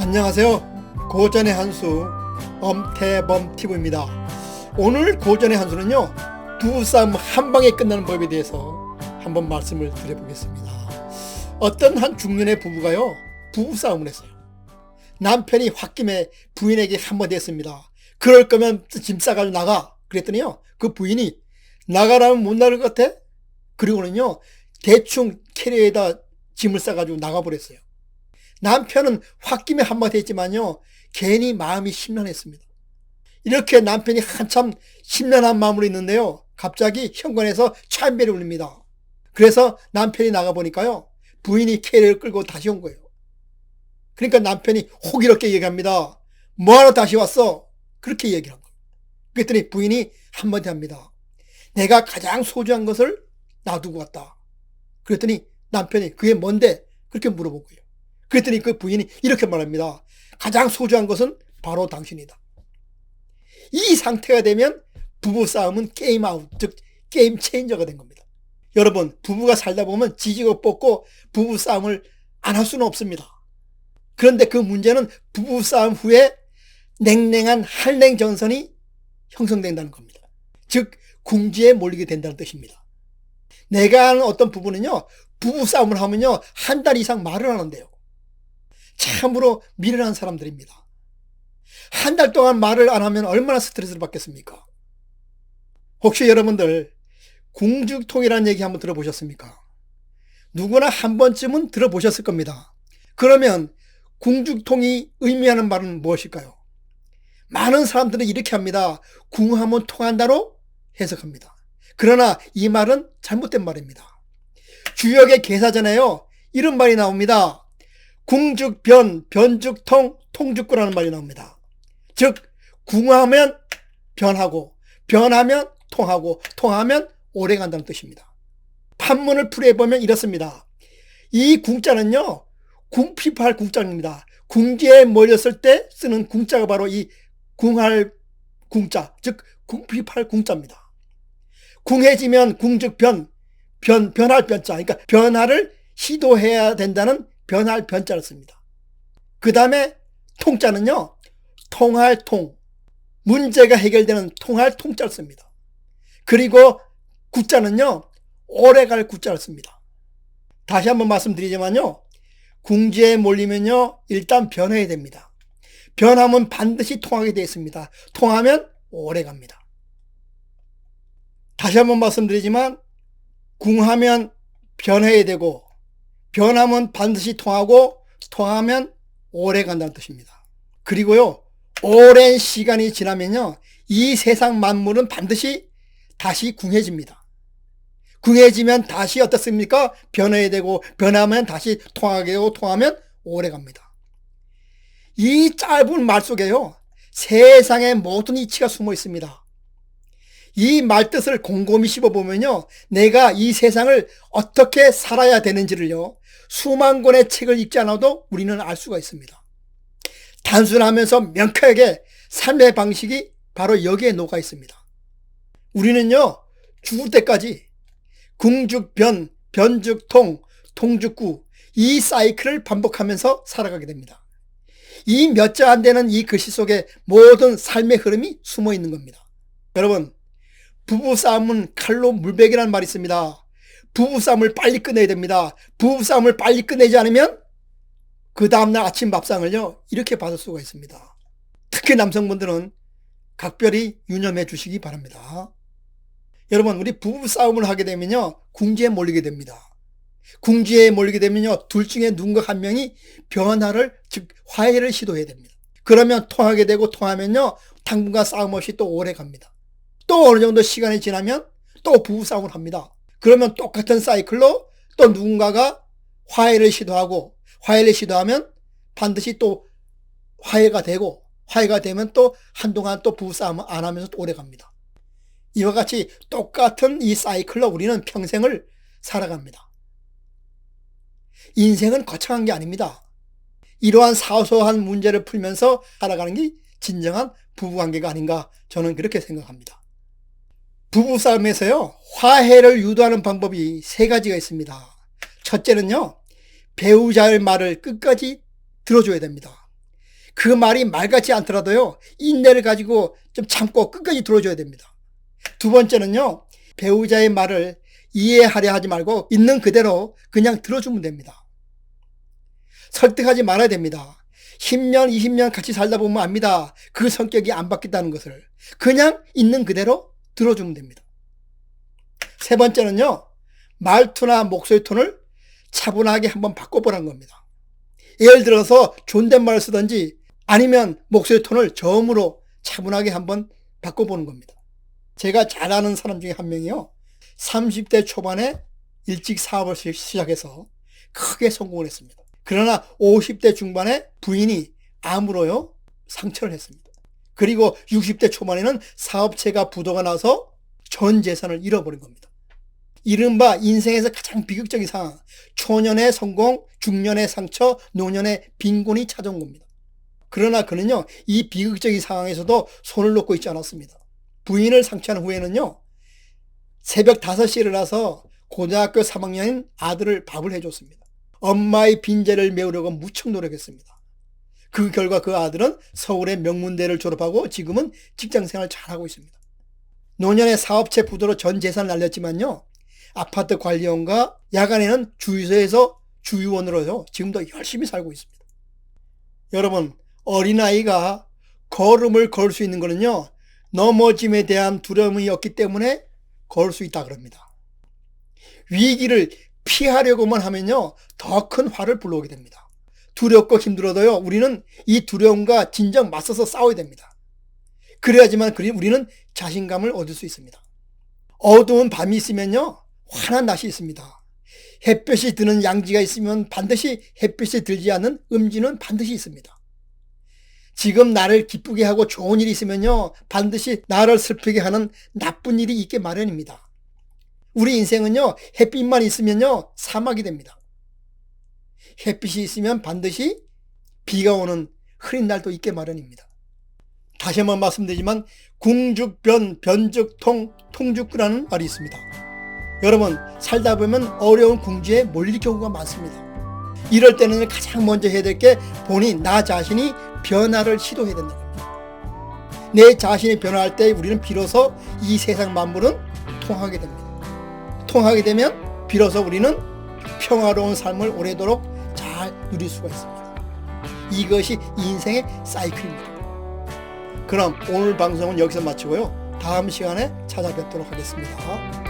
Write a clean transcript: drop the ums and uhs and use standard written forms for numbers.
안녕하세요. 고전의 한수 엄태범TV입니다. 오늘 고전의 한수는요, 부부싸움 한방에 끝나는 법에 대해서 한번 말씀을 드려보겠습니다. 어떤 한 중년의 부부가요, 부부싸움을 했어요. 남편이 홧김에 부인에게 한마디 했습니다. 그럴 거면 짐 싸가지고 나가. 그랬더니요, 그 부인이 나가라면 못 나갈 것 같아? 그리고는요, 대충 캐리어에다 짐을 싸가지고 나가버렸어요. 남편은 홧김에 한마디 했지만요, 괜히 마음이 심란했습니다. 이렇게 남편이 한참 심란한 마음으로 있는데요, 갑자기 현관에서 차인벨이 울립니다. 그래서 남편이 나가보니까요, 부인이 캐리어를 끌고 다시 온 거예요. 그러니까 남편이 호기롭게 얘기합니다. 뭐하러 다시 왔어? 그렇게 얘기를 한 거예요. 그랬더니 부인이 한마디 합니다. 내가 가장 소중한 것을 놔두고 왔다. 그랬더니 남편이 그게 뭔데? 그렇게 물어본 거예요. 그랬더니 그 부인이 이렇게 말합니다. 가장 소중한 것은 바로 당신이다. 이 상태가 되면 부부싸움은 게임 아웃, 즉 게임 체인저가 된 겁니다. 여러분, 부부가 살다 보면 지지고 뻗고 부부싸움을 안 할 수는 없습니다. 그런데 그 문제는 부부싸움 후에 냉랭한 한랭전선이 형성된다는 겁니다. 즉 궁지에 몰리게 된다는 뜻입니다. 내가 아는 어떤 부부는요, 부부싸움을 하면요, 한 달 이상 말을 안 한대요. 참으로 미련한 사람들입니다. 한 달 동안 말을 안 하면 얼마나 스트레스를 받겠습니까? 혹시 여러분들 궁죽통이라는 얘기 한번 들어보셨습니까? 누구나 한 번쯤은 들어보셨을 겁니다. 그러면 궁죽통이 의미하는 말은 무엇일까요? 많은 사람들은 이렇게 합니다. 궁하면 통한다로 해석합니다. 그러나 이 말은 잘못된 말입니다. 주역의 개사전에요, 이런 말이 나옵니다. 궁죽변, 변죽통, 통죽구라는 말이 나옵니다. 즉 궁하면 변하고, 변하면 통하고, 통하면 오래간다는 뜻입니다. 판문을 풀이해보면 이렇습니다. 이 궁자는요, 궁핍할 궁자입니다. 궁지에 몰렸을 때 쓰는 궁자가 바로 이 궁할 궁자, 즉 궁핍할 궁자입니다. 궁해지면 궁죽변, 변할 변자, 그러니까 변화를 시도해야 된다는 변할 변자를 씁니다. 그 다음에 통자는요, 통할 통, 문제가 해결되는 통할 통자를 씁니다. 그리고 구자는요, 오래갈 구자를 씁니다. 다시 한번 말씀드리지만요, 궁지에 몰리면요, 일단 변해야 됩니다. 변하면 반드시 통하게 되어 있습니다. 통하면 오래갑니다. 다시 한번 말씀드리지만 궁하면 변해야 되고, 변하면 반드시 통하고, 통하면 오래 간다는 뜻입니다. 그리고요, 오랜 시간이 지나면요, 이 세상 만물은 반드시 다시 궁해집니다. 궁해지면 다시 어떻습니까? 변해야 되고, 변하면 다시 통하게 되고, 통하면 오래 갑니다. 이 짧은 말 속에요, 세상의 모든 이치가 숨어 있습니다. 이 말뜻을 곰곰이 씹어보면요, 내가 이 세상을 어떻게 살아야 되는지를요, 수만 권의 책을 읽지 않아도 우리는 알 수가 있습니다. 단순하면서 명쾌하게 삶의 방식이 바로 여기에 녹아 있습니다. 우리는요, 죽을 때까지 궁죽변, 변죽통, 통죽구, 이 사이클을 반복하면서 살아가게 됩니다. 이 몇 자 안 되는 이 글씨 속에 모든 삶의 흐름이 숨어 있는 겁니다. 여러분, 부부싸움은 칼로 물베기라는 말이 있습니다. 부부싸움을 빨리 끝내야 됩니다. 부부싸움을 빨리 끝내지 않으면 그 다음날 아침 밥상을요, 이렇게 받을 수가 있습니다. 특히 남성분들은 각별히 유념해 주시기 바랍니다. 여러분, 우리 부부싸움을 하게 되면요, 궁지에 몰리게 됩니다. 궁지에 몰리게 되면요, 둘 중에 누군가 한 명이 변화를, 즉 화해를 시도해야 됩니다. 그러면 통하게 되고, 통하면요, 당분간 싸움 없이 또 오래 갑니다. 또 어느 정도 시간이 지나면 또 부부싸움을 합니다. 그러면 똑같은 사이클로 또 누군가가 화해를 시도하고, 화해를 시도하면 반드시 또 화해가 되고, 화해가 되면 또 한동안 또 부부싸움을 안 하면서 또 오래 갑니다. 이와 같이 똑같은 이 사이클로 우리는 평생을 살아갑니다. 인생은 거창한 게 아닙니다. 이러한 사소한 문제를 풀면서 살아가는 게 진정한 부부관계가 아닌가, 저는 그렇게 생각합니다. 부부싸움에서요, 화해를 유도하는 방법이 세 가지가 있습니다. 첫째는요, 배우자의 말을 끝까지 들어줘야 됩니다. 그 말이 말 같지 않더라도요, 인내를 가지고 좀 참고 끝까지 들어줘야 됩니다. 두 번째는요, 배우자의 말을 이해하려 하지 말고 있는 그대로 그냥 들어주면 됩니다. 설득하지 말아야 됩니다. 10년, 20년 같이 살다 보면 압니다. 그 성격이 안 바뀌었다는 것을. 그냥 있는 그대로 들어주면 됩니다. 세 번째는요, 말투나 목소리 톤을 차분하게 한번 바꿔보라는 겁니다. 예를 들어서 존댓말을 쓰든지 아니면 목소리 톤을 저음으로 차분하게 한번 바꿔보는 겁니다. 제가 잘 아는 사람 중에 한 명이요, 30대 초반에 일찍 사업을 시작해서 크게 성공을 했습니다. 그러나 50대 중반에 부인이 암으로요 상처를 했습니다. 그리고 60대 초반에는 사업체가 부도가 나서 전 재산을 잃어버린 겁니다. 이른바 인생에서 가장 비극적인 상황, 초년의 성공, 중년의 상처, 노년의 빈곤이 찾아온 겁니다. 그러나 그는요, 이 비극적인 상황에서도 손을 놓고 있지 않았습니다. 부인을 상처한 후에는요, 새벽 5시에 일어나서 고등학교 3학년인 아들을 밥을 해줬습니다. 엄마의 빈자리를 메우려고 무척 노력했습니다. 그 결과 그 아들은 서울의 명문대를 졸업하고 지금은 직장생활 잘하고 있습니다. 노년의 사업체 부도로 전 재산을 날렸지만요, 아파트 관리원과 야간에는 주유소에서 주유원으로요 지금도 열심히 살고 있습니다. 여러분, 어린아이가 걸음을 걸 수 있는 것은요, 넘어짐에 대한 두려움이 없기 때문에 걸 수 있다 그럽니다. 위기를 피하려고만 하면요, 더 큰 화를 불러오게 됩니다. 두렵고 힘들어도요, 우리는 이 두려움과 진정 맞서서 싸워야 됩니다. 그래야지만 우리는 자신감을 얻을 수 있습니다. 어두운 밤이 있으면요, 환한 낮이 있습니다. 햇볕이 드는 양지가 있으면 반드시 햇빛이 들지 않는 음지는 반드시 있습니다. 지금 나를 기쁘게 하고 좋은 일이 있으면요, 반드시 나를 슬프게 하는 나쁜 일이 있게 마련입니다. 우리 인생은요, 햇빛만 있으면요, 사막이 됩니다. 햇빛이 있으면 반드시 비가 오는 흐린 날도 있게 마련입니다. 다시 한번 말씀드리지만 궁죽변, 변죽통, 통죽구라는 말이 있습니다. 여러분, 살다 보면 어려운 궁지에 몰릴 경우가 많습니다. 이럴 때는 가장 먼저 해야 될 게 본인, 나 자신이 변화를 시도해야 된다는 겁니다. 내 자신이 변화할 때 우리는 비로소 이 세상 만물은 통하게 됩니다. 통하게 되면 비로소 우리는 평화로운 삶을 오래도록 잘 누릴 수가 있습니다. 이것이 인생의 사이클입니다. 그럼 오늘 방송은 여기서 마치고요, 다음 시간에 찾아뵙도록 하겠습니다.